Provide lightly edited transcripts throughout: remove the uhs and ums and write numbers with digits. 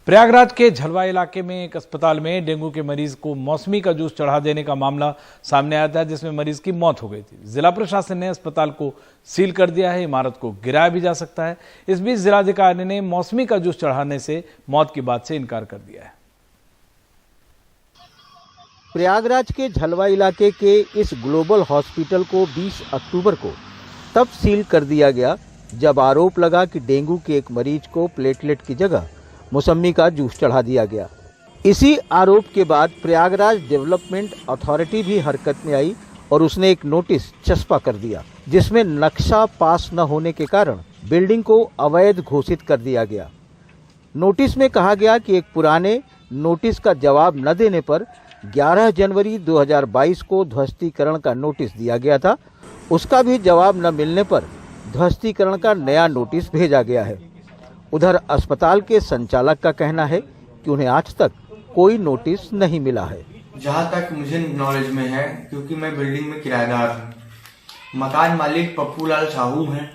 प्रयागराज के झलवा इलाके में एक अस्पताल में डेंगू के मरीज को मौसमी का जूस चढ़ा देने का मामला सामने आया था, जिसमें मरीज की मौत हो गई थी। जिला प्रशासन ने अस्पताल को सील कर दिया है। इमारत को गिराया भी जा सकता है। इस बीच जिलाधिकारी ने मौसमी का जूस चढ़ाने से मौत की बात से इनकार कर दिया है। प्रयागराज के झलवा इलाके के इस ग्लोबल हॉस्पिटल को 20 अक्टूबर को तब सील कर दिया गया जब आरोप लगा कि डेंगू के एक मरीज को प्लेटलेट की जगह मौसमी का जूस चढ़ा दिया गया। इसी आरोप के बाद प्रयागराज डेवलपमेंट अथॉरिटी भी हरकत में आई और उसने एक नोटिस चस्पा कर दिया, जिसमें नक्शा पास न होने के कारण बिल्डिंग को अवैध घोषित कर दिया गया। नोटिस में कहा गया कि एक पुराने नोटिस का जवाब न देने पर 11 जनवरी 2022 को ध्वस्तीकरण का नोटिस दिया गया था। उसका भी जवाब न मिलने पर ध्वस्तीकरण का नया नोटिस भेजा गया है। उधर अस्पताल के संचालक का कहना है कि उन्हें आज तक कोई नोटिस नहीं मिला है। जहाँ तक मुझे नॉलेज में है, क्योंकि मैं बिल्डिंग में किराएदार हूँ, मकान मालिक पप्पू लाल साहू हैं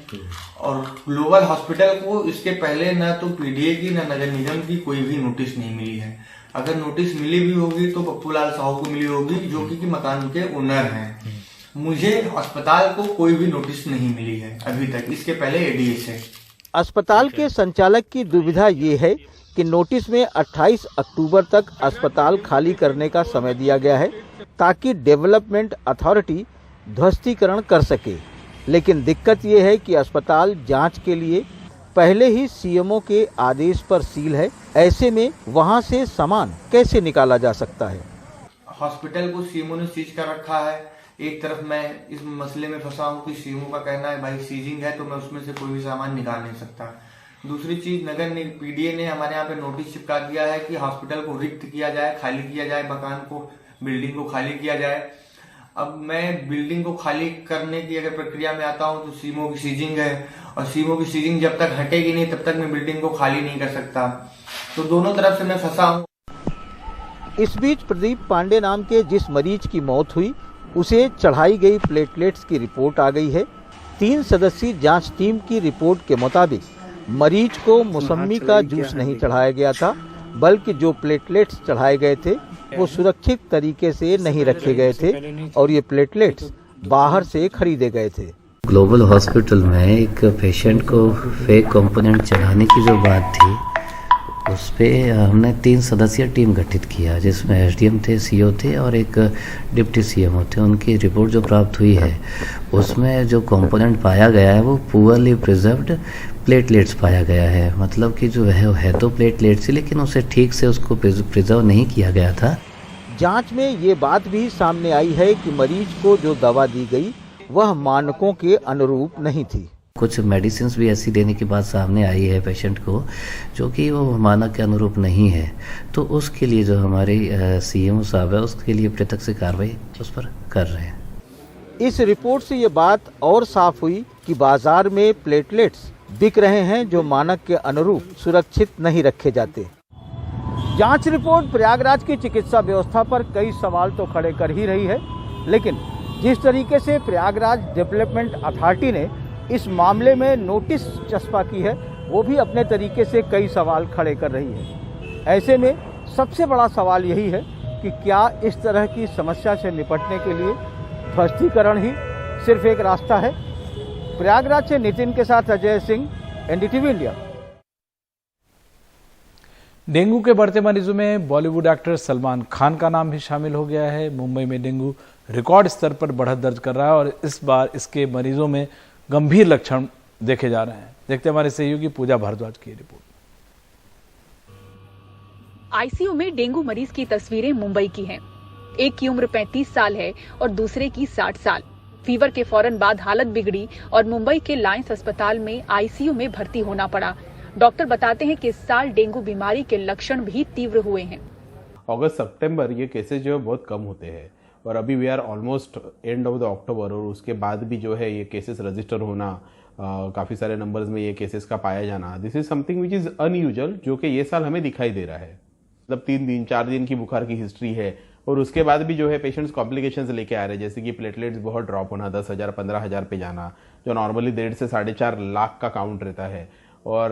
और ग्लोबल हॉस्पिटल को इसके पहले न तो पीडीए की न नगर निगम की कोई भी नोटिस नहीं मिली है। अगर नोटिस मिली भी होगी तो पप्पू लाल साहू को मिली होगी, जो कि मकान के ओनर हैं। मुझे अस्पताल को कोई भी नोटिस नहीं मिली है अभी तक, इसके पहले एडीएस है। अस्पताल के संचालक की दुविधा ये है कि नोटिस में 28 अक्टूबर तक अस्पताल खाली करने का समय दिया गया है ताकि डेवलपमेंट अथॉरिटी ध्वस्तीकरण कर सके। लेकिन दिक्कत ये है कि अस्पताल जांच के लिए पहले ही सीएमओ के आदेश पर सील है। ऐसे में वहां से सामान कैसे निकाला जा सकता है? हॉस्पिटल को सीएमओ ने सीज कर रखा है। एक तरफ मैं इस मसले में फंसा हूँ कि सीएमओ का कहना है भाई सीजिंग है तो मैं उसमें से कोई भी सामान निकाल नहीं सकता। दूसरी चीज, नगर पीडीए ने हमारे यहाँ पे नोटिस चिपका दिया है कि हॉस्पिटल को रिक्त किया जाए, खाली किया जाए, मकान को, बिल्डिंग को खाली किया जाए। अब मैं बिल्डिंग को खाली करने की अगर प्रक्रिया में आता हूँ तो सीएमओ की सीजिंग है और सीएमओ की सीजिंग जब तक हटेगी नहीं तब तक मैं बिल्डिंग को खाली नहीं कर सकता। तो दोनों तरफ से मैं फंसा हूँ। इस बीच प्रदीप पांडे नाम के जिस मरीज की मौत हुई उसे चढ़ाई गई प्लेटलेट्स की रिपोर्ट आ गई है। 3 सदस्यीय जांच टीम की रिपोर्ट के मुताबिक मरीज को मौसमी का जूस नहीं चढ़ाया गया था, बल्कि जो प्लेटलेट्स चढ़ाए गए थे वो सुरक्षित तरीके से नहीं रखे गए थे और ये प्लेटलेट्स बाहर से खरीदे गए थे। ग्लोबल हॉस्पिटल में एक पेशेंट को फेक कंपोनेंट चढ़ाने की जो बात थी, उस पे हमने 3 सदस्यीय टीम गठित किया, जिसमें एसडीएम थे, सीओ थे और एक डिप्टी सीएमओ थे। उनकी रिपोर्ट जो प्राप्त हुई है उसमें जो कंपोनेंट पाया गया है वो पुअरली प्रिजर्व्ड प्लेटलेट्स पाया गया है। मतलब कि जो है तो प्लेटलेट्स ही, लेकिन उसे ठीक से उसको प्रिजर्व नहीं किया गया था। जांच में ये बात भी सामने आई है कि मरीज को जो दवा दी गई वह मानकों के अनुरूप नहीं थी। कुछ मेडिसिन भी ऐसी देने की बात सामने आई है पेशेंट को जो कि वो मानक के अनुरूप नहीं है। तो उसके लिए जो हमारे सीएमओ साहब है उसके लिए पृथक से कार्रवाई उस पर कर रहे हैं। इस रिपोर्ट से ये बात और साफ हुई कि बाजार में प्लेटलेट्स बिक रहे हैं जो मानक के अनुरूप सुरक्षित नहीं रखे जाते। जांच रिपोर्ट प्रयागराज की चिकित्सा व्यवस्था पर कई सवाल तो खड़े कर ही रही है, लेकिन जिस तरीके से प्रयागराज डेवलपमेंट अथॉरिटी ने इस मामले में नोटिस चस्पा की है वो भी अपने तरीके से कई सवाल खड़े कर रही है। ऐसे में सबसे बड़ा सवाल यही है कि क्या इस तरह की समस्या से निपटने के लिए ध्वस्तीकरण ही सिर्फ एक रास्ता है? प्रयागराज से नितिन के साथ Ajay Singh, NDTV India. Dengue के बढ़ते मरीजों में बॉलीवुड एक्टर सलमान खान का नाम भी शामिल हो गया है। मुंबई में डेंगू रिकॉर्ड स्तर पर बढ़त दर्ज कर रहा है और इस बार इसके मरीजों में गंभीर लक्षण देखे जा रहे हैं। देखते हमारे सहयोगी पूजा भारद्वाज की रिपोर्ट। आईसीयू में डेंगू मरीज की तस्वीरें मुंबई की हैं। एक की उम्र 35 साल है और दूसरे की 60 साल। फीवर के फौरन बाद हालत बिगड़ी और मुंबई के लायंस अस्पताल में आईसीयू में भर्ती होना पड़ा। डॉक्टर बताते हैं कि इस साल डेंगू बीमारी के लक्षण भी तीव्र हुए हैं। अगस्त सितंबर ये केसेस जो है बहुत कम होते हैं और अभी we are almost end of the October और उसके बाद भी जो है ये केसेस रजिस्टर होना, काफ़ी सारे नंबर्स में ये केसेस का पाया जाना, this is something which is unusual, जो कि ये साल हमें दिखाई दे रहा है। मतलब 3 दिन 4 दिन की बुखार की हिस्ट्री है और उसके बाद भी जो है पेशेंट्स कॉम्प्लिकेशंस लेके आ रहे हैं, जैसे कि प्लेटलेट्स बहुत ड्रॉप होना, 10,000 15,000 पे जाना, जो नॉर्मली 1.5 से 4.5 लाख का काउंट रहता है, और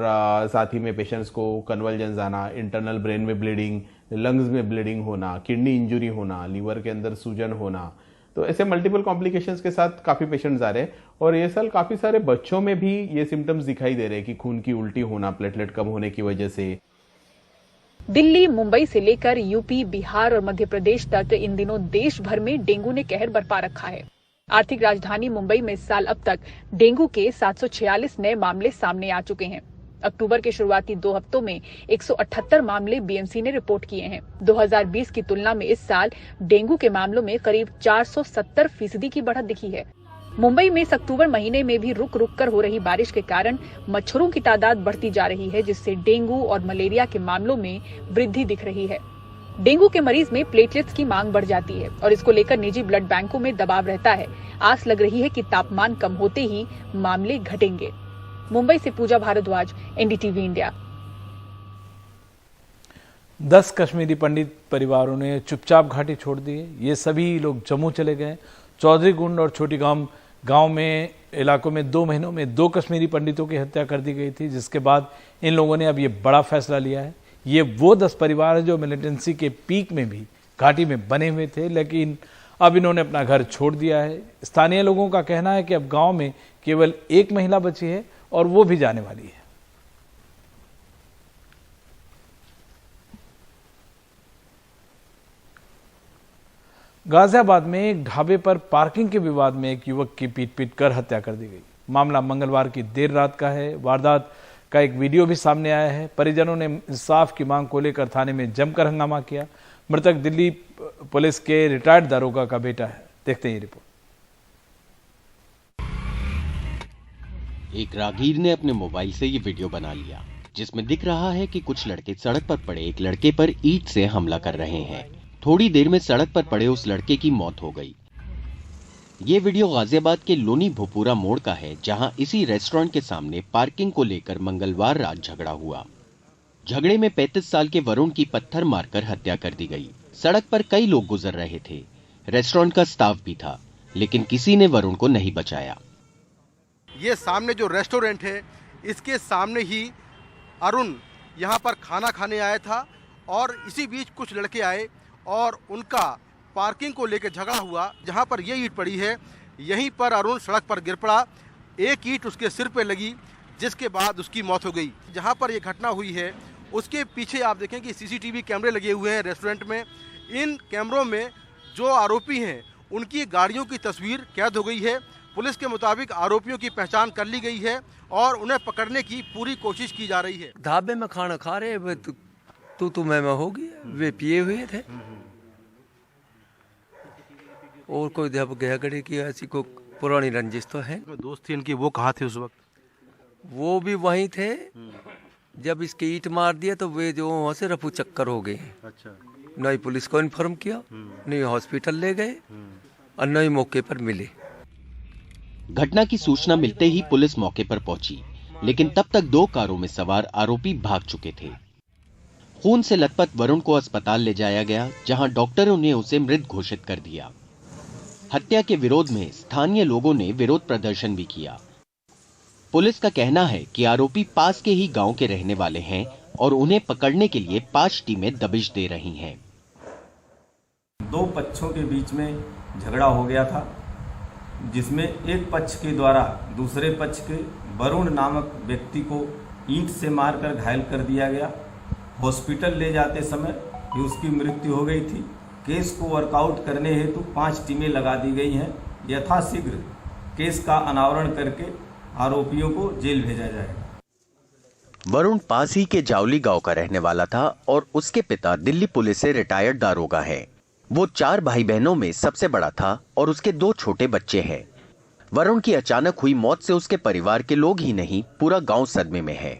साथ ही में पेशेंट्स को कन्वल्जन्स आना, इंटरनल ब्रेन में ब्लीडिंग, लंग्स में ब्लीडिंग होना, किडनी इंजरी होना, लीवर के अंदर सूजन होना, तो ऐसे मल्टीपल कॉम्प्लिकेशंस के साथ काफी पेशेंट्स आ रहे हैं। और ये साल काफी सारे बच्चों में भी ये सिम्टम्स दिखाई दे रहे हैं कि खून की उल्टी होना प्लेटलेट कम होने की वजह से। दिल्ली, मुंबई से लेकर यूपी, बिहार और मध्य प्रदेश तक इन दिनों देश भर में डेंगू ने कहर बरपा रखा है। आर्थिक राजधानी मुंबई में इस साल अब तक डेंगू के 746 नए मामले सामने आ चुके हैं। अक्टूबर के शुरुआती 2 हफ्तों में 178 मामले बीएमसी ने रिपोर्ट किए हैं। 2020 की तुलना में इस साल डेंगू के मामलों में करीब 470% की बढ़त दिखी है। मुंबई में इस अक्टूबर महीने में भी रुक रुक कर हो रही बारिश के कारण मच्छरों की तादाद बढ़ती जा रही है, जिससे डेंगू और मलेरिया के मामलों में वृद्धि दिख रही है। डेंगू के मरीज में प्लेटलेट्स की मांग बढ़ जाती है और इसको लेकर निजी ब्लड बैंकों में दबाव रहता है। आस लग रही है कि तापमान कम होते ही मामले घटेंगे। मुंबई से पूजा भारद्वाज, एनडीटीवी इंडिया। 10 कश्मीरी पंडित परिवारों ने चुपचाप घाटी छोड़ दी है। ये सभी लोग जम्मू चले गए। चौधरी गुंड और छोटी गांव में इलाकों में 2 महीनों में 2 कश्मीरी पंडितों की हत्या कर दी गई थी, जिसके बाद इन लोगों ने अब ये बड़ा फैसला लिया है। ये वो 10 परिवार हैं जो मिलिटेंसी के पीक में भी घाटी में बने हुए थे, लेकिन अब इन्होंने अपना घर छोड़ दिया है। स्थानीय लोगों का कहना है कि अब गांव में केवल 1 महिला बची है और वो भी जाने वाली है। गाजियाबाद में एक ढाबे पर पार्किंग के विवाद में एक युवक की पीट कर हत्या कर दी गई। मामला मंगलवार की देर रात का है। वारदात का एक वीडियो भी सामने आया है। परिजनों ने इंसाफ की मांग को लेकर थाने में जमकर हंगामा किया। मृतक दिल्ली पुलिस के रिटायर्ड दारोगा का बेटा है। देखते हैं ये रिपोर्ट। एक राहगीर ने अपने मोबाइल से ये वीडियो बना लिया, जिसमें दिख रहा है कि कुछ लड़के सड़क पर पड़े एक लड़के पर ईंट से हमला कर रहे हैं। थोड़ी देर में सड़क पर पड़े उस लड़के की मौत हो गई। ये वीडियो गाजियाबाद के लोनी भोपुरा मोड़ का है, जहां इसी रेस्टोरेंट के सामने पार्किंग को लेकर मंगलवार रात झगड़ा हुआ। झगड़े में 35 साल के वरुण की पत्थर मारकर हत्या कर दी गई। सड़क पर कई लोग गुजर रहे थे। रेस्टोरेंट का स्टाफ भी था, लेकिन किसी ने वरुण को नहीं बचाया। ये सामने जो रेस्टोरेंट है, इसके सामने ही अरुण यहाँ पर खाना खाने आया था और इसी बीच कुछ लड़के आए और उनका पार्किंग को लेकर झगड़ा हुआ। जहाँ पर ये ईंट पड़ी है, यहीं पर अरुण सड़क पर गिर पड़ा। एक ईंट उसके सिर पे लगी, जिसके बाद उसकी मौत हो गई। जहाँ पर ये घटना हुई है, उसके पीछे आप देखें कि सीसीटीवी कैमरे लगे हुए हैं रेस्टोरेंट में। इन कैमरों में जो आरोपी हैं, उनकी गाड़ियों की तस्वीर कैद हो गई है। पुलिस के मुताबिक आरोपियों की पहचान कर ली गई है और उन्हें पकड़ने की पूरी कोशिश की जा रही है। ढाबे में खाना खा रहे वे तू मैं होगी, वे पिए हुए थे और कोई झगड़े की ऐसी कोई पुरानी रंजिश तो है। दोस्त थी इनकी, वो कहाँ थे उस वक्त? वो भी वहीं थे। जब इसके ईंट मार दिया तो वे जो वहाँ से रफू चक्कर हो गए। अच्छा। न ही पुलिस को इन्फॉर्म किया, न ही हॉस्पिटल ले गए और न ही मौके पर मिले। घटना की सूचना मिलते ही पुलिस मौके पर पहुंची, लेकिन तब तक 2 कारों में सवार आरोपी भाग चुके थे। खून से लथपथ वरुण को अस्पताल ले जाया गया, जहां डॉक्टरों ने उसे मृत घोषित कर दिया। हत्या के विरोध में स्थानीय लोगों ने विरोध प्रदर्शन भी किया। पुलिस का कहना है कि आरोपी पास के ही गांव के रहने वाले हैं और उन्हें पकड़ने के लिए 5 टीमें दबिश दे रही हैं। 2 पक्षों के बीच में झगड़ा हो गया था, जिसमें एक पक्ष के द्वारा दूसरे पक्ष के वरुण नामक व्यक्ति को ईंट से मारकर घायल कर दिया गया। हॉस्पिटल ले जाते समय ही उसकी मृत्यु हो गई थी। केस को वर्कआउट करने हेतु 5 टीमें लगा दी गई हैं। यथाशीघ्र केस का अनावरण करके आरोपियों को जेल भेजा जाएगा। वरुण पास ही के जावली गांव का रहने वाला था और उसके पिता दिल्ली पुलिस से रिटायर्ड दारोगा है। वो 4 भाई बहनों में सबसे बड़ा था और उसके 2 छोटे बच्चे हैं। वरुण की अचानक हुई मौत से उसके परिवार के लोग ही नहीं, पूरा गांव सदमे में है।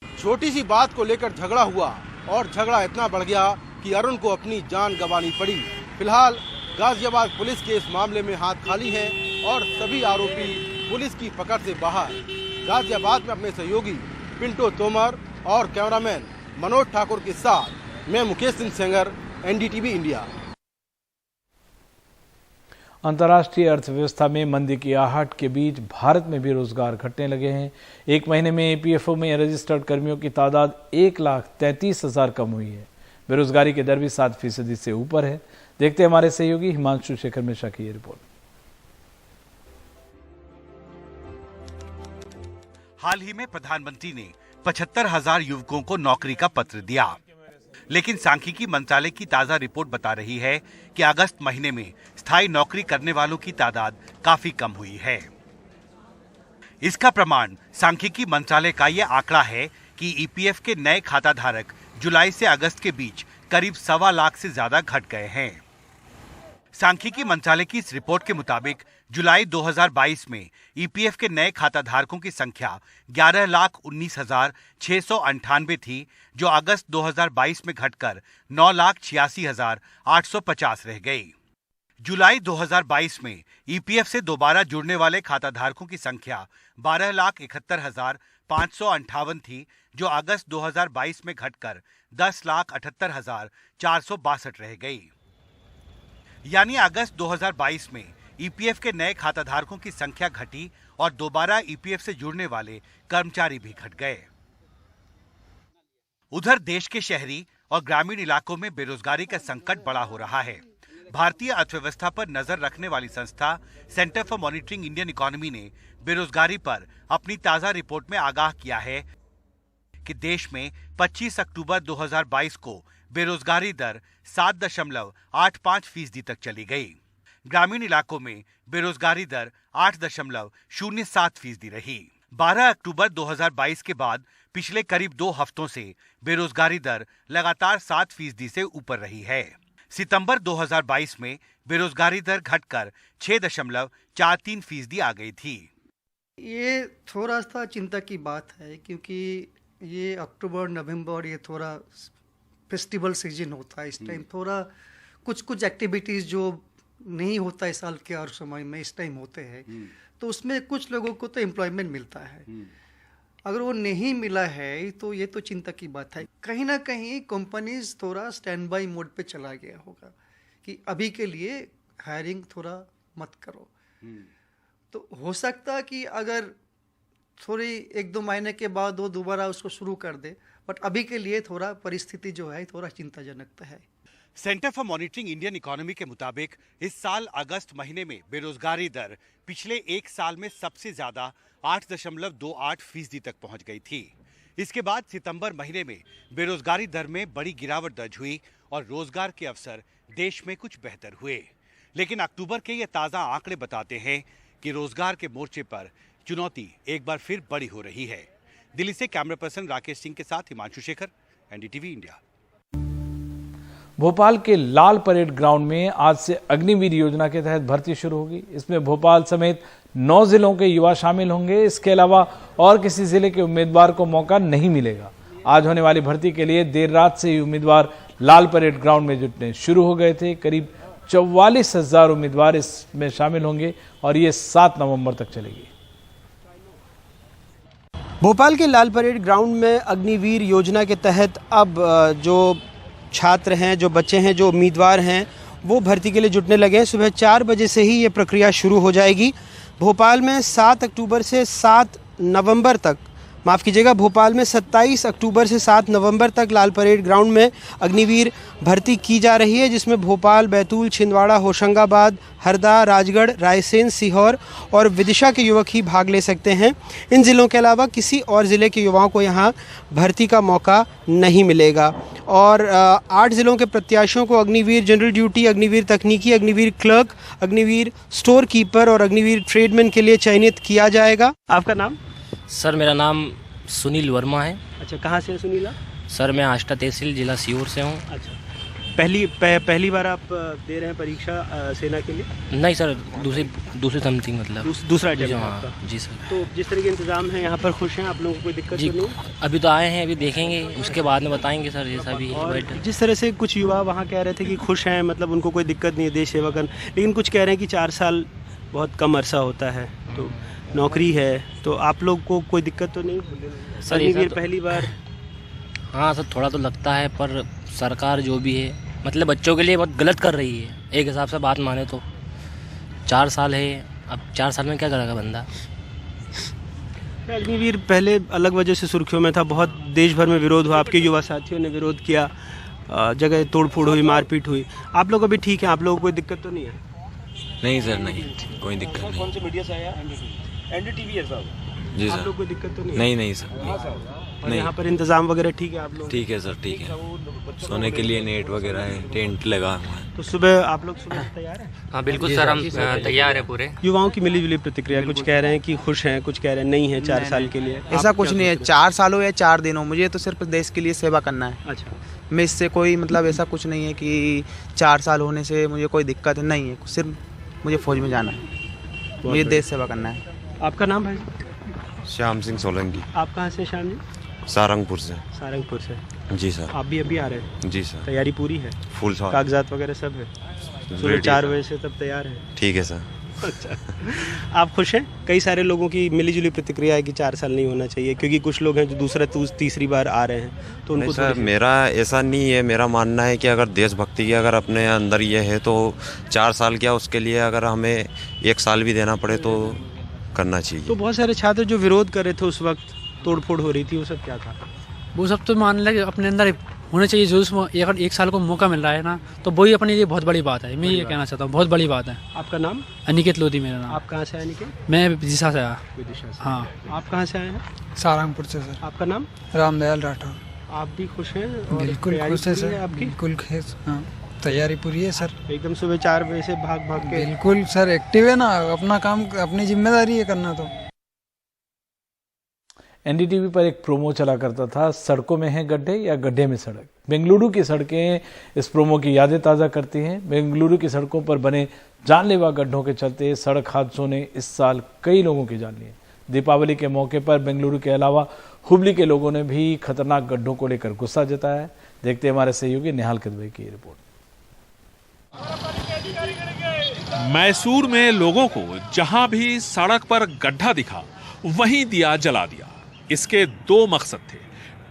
छोटी सी बात को लेकर झगड़ा हुआ और झगड़ा इतना बढ़ गया कि अरुण को अपनी जान गंवानी पड़ी। फिलहाल गाजियाबाद पुलिस के इस मामले में हाथ खाली है और सभी आरोपी पुलिस की पकड़ से बाहर। गाजियाबाद में अपने सहयोगी पिंटो तोमर और कैमरामैन मनोज ठाकुर के साथ मैं मुकेश सिंह सेंगर, एनडीटीवी इंडिया। अंतर्राष्ट्रीय अर्थव्यवस्था में मंदी की आहट के बीच भारत में भी रोजगार घटने लगे हैं। एक महीने में ईपीएफओ में रजिस्टर्ड कर्मियों की तादाद 1,33,000 कम हुई है। बेरोजगारी की दर भी 7% से ऊपर है। देखते हैं हमारे सहयोगी हिमांशु शेखर मिश्रा की ये रिपोर्ट। हाल ही में प्रधानमंत्री ने 75,000 युवकों को नौकरी का पत्र दिया, लेकिन सांख्यिकी मंत्रालय की ताजा रिपोर्ट बता रही है कि अगस्त महीने में स्थायी नौकरी करने वालों की तादाद काफी कम हुई है। इसका प्रमाण सांख्यिकी मंत्रालय का यह आंकड़ा है कि ईपीएफ के नए खाता धारक जुलाई से अगस्त के बीच करीब 1.25 लाख से ज्यादा घट गए हैं। सांख्यिकी मंत्रालय की इस रिपोर्ट के मुताबिक जुलाई 2022 में ईपीएफ के नए खाता धारकों की संख्या 11,19,698 थी, जो अगस्त 2022 में घटकर 9,86,850 रह गई। जुलाई 2022 में ईपीएफ से दोबारा जुड़ने वाले खाता धारकों की संख्या 12,71,558 थी, जो अगस्त 2022 में घटकर 10,78,462 रह गई। यानी अगस्त 2022 में ईपीएफ के नए खाता धारकों की संख्या घटी और दोबारा ईपीएफ से जुड़ने वाले कर्मचारी भी घट गए। उधर देश के शहरी और ग्रामीण इलाकों में बेरोजगारी का संकट बड़ा हो रहा है। भारतीय अर्थव्यवस्था पर नजर रखने वाली संस्था centre for monitoring Indian economy ने बेरोजगारी पर अपनी ताजा रिपोर्ट में आगाह किया है कि देश में 25 अक्टूबर 2022 को बेरोजगारी दर 7.85% तक चली गई। ग्रामीण इलाकों में बेरोजगारी दर 8.07% रही। 12 अक्टूबर 2022 के बाद पिछले करीब 2 हफ्तों से बेरोजगारी दर लगातार 7% से ऊपर रही है। सितंबर 2022 में बेरोजगारी दर घटकर 6.43% आ गई थी। ये थोड़ा सा चिंता की बात है, क्योंकि ये अक्टूबर नवंबर ये थोड़ा फेस्टिवल सीजन होता है। इस टाइम थोड़ा कुछ एक्टिविटीज़ जो नहीं होता इस साल के और समय में इस टाइम होते हैं, तो उसमें कुछ लोगों को तो एम्प्लॉयमेंट मिलता है। अगर वो नहीं मिला है तो ये तो चिंता की बात है। कहीं ना कहीं कंपनीज थोड़ा स्टैंड बाई मोड पे चला गया होगा कि अभी के लिए हायरिंग थोड़ा मत करो। तो हो सकता है कि अगर थोड़ी 1-2 महीने के बाद वो दोबारा उसको शुरू कर दे, बट अभी के लिए थोड़ा परिस्थिति जो है थोड़ा चिंताजनक है। Centre for monitoring Indian economy के मुताबिक इस साल अगस्त महीने में बेरोजगारी दर पिछले 1 साल में सबसे ज्यादा 8.28% तक पहुंच गई थी। इसके बाद सितंबर महीने में बेरोजगारी दर में बड़ी गिरावट दर्ज हुई और रोजगार के अवसर देश में कुछ बेहतर हुए। लेकिन अक्टूबर के ये ताजा आंकड़े बताते हैं कि रोजगार के मोर्चे पर चुनौती एक बार फिर बड़ी हो रही है। दिल्ली से कैमरा पर्सन राकेश सिंह के साथ हिमांशु शेखर, एनडीटीवी इंडिया। भोपाल के लाल परेड ग्राउंड में आज से अग्निवीर योजना के तहत भर्ती शुरू होगी। इसमें भोपाल समेत 9 जिलों के युवा शामिल होंगे। इसके अलावा और किसी जिले के उम्मीदवार को मौका नहीं मिलेगा। आज होने वाली भर्ती के लिए देर रात से ही उम्मीदवार लाल परेड ग्राउंड में जुटने शुरू हो गए थे। करीब 44,000 उम्मीदवार इसमें शामिल होंगे और ये 7 नवंबर तक चलेगी। भोपाल के लाल परेड ग्राउंड में अग्निवीर योजना के तहत अब जो छात्र हैं, जो बच्चे हैं, जो उम्मीदवार हैं, वो भर्ती के लिए जुटने लगे हैं। सुबह 4 बजे से ही ये प्रक्रिया शुरू हो जाएगी। भोपाल में 7 अक्टूबर से 7 नवंबर तक, माफ़ कीजिएगा, भोपाल में 27 अक्टूबर से 7 नवंबर तक लाल परेड ग्राउंड में अग्निवीर भर्ती की जा रही है, जिसमें भोपाल, बैतूल, छिंदवाड़ा, होशंगाबाद, हरदा, राजगढ़, रायसेन, सीहोर और विदिशा के युवक ही भाग ले सकते हैं। इन ज़िलों के अलावा किसी और ज़िले के युवाओं को यहाँ भर्ती का मौका नहीं मिलेगा। और 8 ज़िलों के प्रत्याशियों को अग्निवीर जनरल ड्यूटी, अग्निवीर तकनीकी, Agniveer clerk, Agniveer store keeper और अग्निवीर ट्रेडमैन के लिए चयनित किया जाएगा। आपका नाम? सर मेरा नाम सुनील वर्मा है। अच्छा, कहाँ से है सुनील? सर मैं आष्टा तहसील जिला सीहोर से हूँ। अच्छा, पहली बार आप दे रहे हैं परीक्षा सेना के लिए? नहीं सर, दूसरी समथिंग, मतलब दूसरा अटेम्प्ट। हाँ जी सर। तो जिस तरह के इंतजाम है यहाँ पर खुश हैं आप लोगों को? कोई दिक्कत जी तो नहीं? अभी तो आए हैं, अभी देखेंगे, उसके बाद में बताएंगे सर जैसा भी है। जिस तरह से कुछ युवा वहाँ कह रहे थे कि खुश हैं, मतलब उनको कोई दिक्कत नहीं है देश सेवा करना, लेकिन कुछ कह रहे हैं कि 4 साल बहुत कम अरसा होता है, तो नौकरी है, तो आप लोग को कोई दिक्कत तो नहीं? सर ये तो पहली बार? हाँ सर, थोड़ा तो लगता है, पर सरकार जो भी है मतलब बच्चों के लिए बहुत गलत कर रही है एक हिसाब से बात माने तो 4 साल है, अब 4 साल में क्या करेगा बंदा। अग्निवीर पहले अलग वजह से सुर्खियों में था, बहुत देश भर में विरोध हुआ, आपके युवा साथियों ने विरोध किया, जगह तोड़फोड़ हुई, मारपीट हुई। आप लोग अभी ठीक हैं, आप लोगों को कोई दिक्कत तो नहीं है? नहीं सर, नहीं, कोई दिक्कत नहीं। कौन से मीडिया से आया? एनडीटीवी है साहब। जी आप सर। लोग कोई दिक्कत तो नहीं? नहीं नहीं सर, और नहीं। यहाँ पर इंतजाम वगैरह ठीक है आप लोग? ठीक है सर, ठीक है। सोने के लिए नेट वगैरह है, टेंट लगा हुआ है। तो सुबह आप लोग सुबह तैयार हैं? हाँ बिल्कुल सर, हम तैयार है पूरे। युवाओं की मिली जुली प्रतिक्रिया, कुछ कह रहे हैं कि खुश हैं, कुछ कह रहे हैं नहीं है 4 साल के लिए। ऐसा कुछ नहीं है, 4 साल हो या 4 दिन हो, मुझे तो सिर्फ देश के लिए सेवा करना है। अच्छा, मैं इससे कोई मतलब ऐसा कुछ नहीं है कि 4 साल होने से मुझे कोई दिक्कत नहीं है, सिर्फ मुझे फौज में जाना है, मुझे देश सेवा करना है। आपका नाम भाई? श्याम सिंह सोलंकी। आप कहाँ से श्याम जी? सारंगपुर से। सारंगपुर से। जी सर। आप भी अभी आ रहे हैं? जी सर। तैयारी पूरी है? Full sir. कागजात वगैरह सब है? सुबह 4 बजे से तब तैयार है? ठीक है सर। अच्छा, आप खुश हैं? कई सारे लोगों की मिलीजुली प्रतिक्रिया है कि 4 साल नहीं होना चाहिए, क्योंकि कुछ लोग हैं जो दूसरा तीसरी बार आ रहे हैं, तो उनको सर मेरा ऐसा नहीं है, मेरा मानना है कि अगर देशभक्ति की अगर अपने अंदर ये है तो 4 साल क्या, उसके लिए अगर हमें 1 साल भी देना पड़े तो करना चाहिए। तो बहुत सारे छात्र जो विरोध कर रहे थे उस वक्त, तोड़फोड़ हो रही थी, वो सब क्या था? वो सब तो मान लगे अपने अंदर होने चाहिए, जो उसमें अगर 1 साल को मौका मिल रहा है ना, तो वही अपने लिए बहुत बड़ी बात है। मैं ये कहना चाहता हूँ, बहुत बड़ी बात है। आपका नाम? अनिकेत लोधी मेरा नाम। आप कहाँ से आए अनिकेत? मैं विदिशा से आया। विदिशा से। हाँ। आप कहाँ से आए हैं? सारंगपुर से सर। आपका नाम? रामदयाल राठौर। आप भी खुश हैं? बिल्कुल खुश है सर, आपकी? बिल्कुल खुश। हाँ, तैयारी पूरी है सर। एकदम सुबह 4 बजे से भाग भाग के? बिल्कुल सर, एक्टिव है ना, अपना काम, अपनी जिम्मेदारी है करना। तो एनडीटीवी पर एक प्रोमो चला करता था, सड़कों में है गड्ढे या गड्ढे में सड़क। बेंगलुरु की सड़कें इस प्रोमो की यादें ताज़ा करती हैं। बेंगलुरु की सड़कों पर बने जानलेवा गड्ढों के चलते सड़क हादसों ने इस साल कई लोगों की जान ली है। दीपावली के मौके पर बेंगलुरु के अलावा हुबली के लोगों ने भी खतरनाक गड्ढों को लेकर गुस्सा जताया है। देखते हैं हमारे सहयोगी निहाल किदवई की रिपोर्ट। मैसूर में लोगों को जहां भी सड़क पर गड्ढा दिखा वहीं दिया जला दिया। इसके 2 मकसद थे।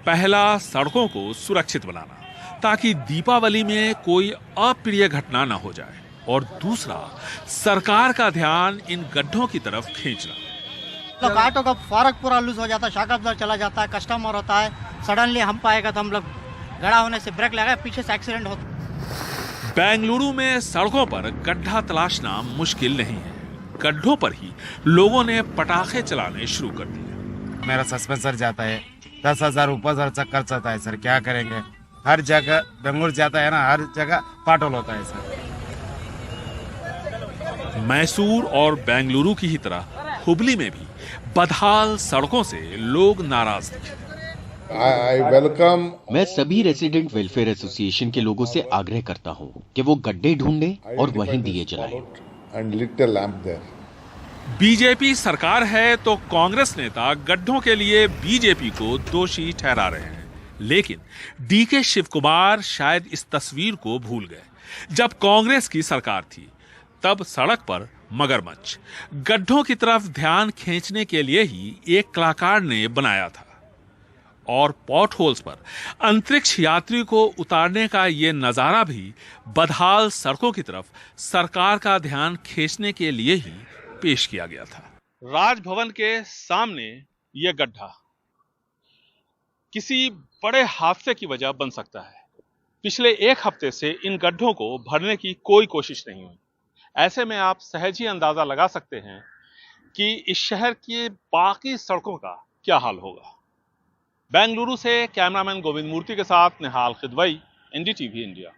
पहला, सड़कों को सुरक्षित बनाना ताकि दीपावली में कोई अप्रिय घटना न हो जाए, और दूसरा, सरकार का ध्यान इन गड्ढों की तरफ खींचना। लोग ऑटो का फारक पूरा लूज हो जाता है, शाखा चला जाता है, कस्टमर होता है, सडनली हम पाएगा तो हम लोग गड़ा होने से ब्रेक लगा, पीछे से एक्सीडेंट होता। बेंगलुरु में सड़कों पर गड्ढा तलाशना मुश्किल नहीं है। गड्ढों पर ही लोगों ने पटाखे चलाने शुरू कर दिए। मेरा सस्पेंसर जाता है, 10,000 ऊपर चक्कर चलता है सर, क्या करेंगे। हर जगह बेंगलुरु जाता है ना, हर जगह पाटोल होता है सर। मैसूर और बेंगलुरु की ही तरह हुबली में भी बदहाल सड़कों से लोग नाराज थे। मैं सभी रेसिडेंट वेलफेयर एसोसिएशन के लोगों से आग्रह करता हूं कि वो गड्ढे ढूंढें और वहीं दिए जलाएं। बीजेपी सरकार है तो कांग्रेस नेता गड्ढों के लिए बीजेपी को दोषी ठहरा रहे हैं, लेकिन डीके शिव कुमार शायद इस तस्वीर को भूल गए। जब कांग्रेस की सरकार थी तब सड़क पर मगरमच्छ गड्ढों की तरफ ध्यान खींचने के लिए ही एक कलाकार ने बनाया था, और पॉट होल्स पर अंतरिक्ष यात्री को उतारने का ये नजारा भी बदहाल सड़कों की तरफ सरकार का ध्यान खींचने के लिए ही पेश किया गया था। राजभवन के सामने यह गड्ढा किसी बड़े हादसे की वजह बन सकता है। पिछले 1 हफ्ते से इन गड्ढों को भरने की कोई कोशिश नहीं हुई। ऐसे में आप सहज ही अंदाजा लगा सकते हैं कि इस शहर की बाकी सड़कों का क्या हाल होगा। बेंगलुरु से कैमरामैन गोविंद मूर्ति के साथ निहाल किदवई, एनडीटीवी इंडिया।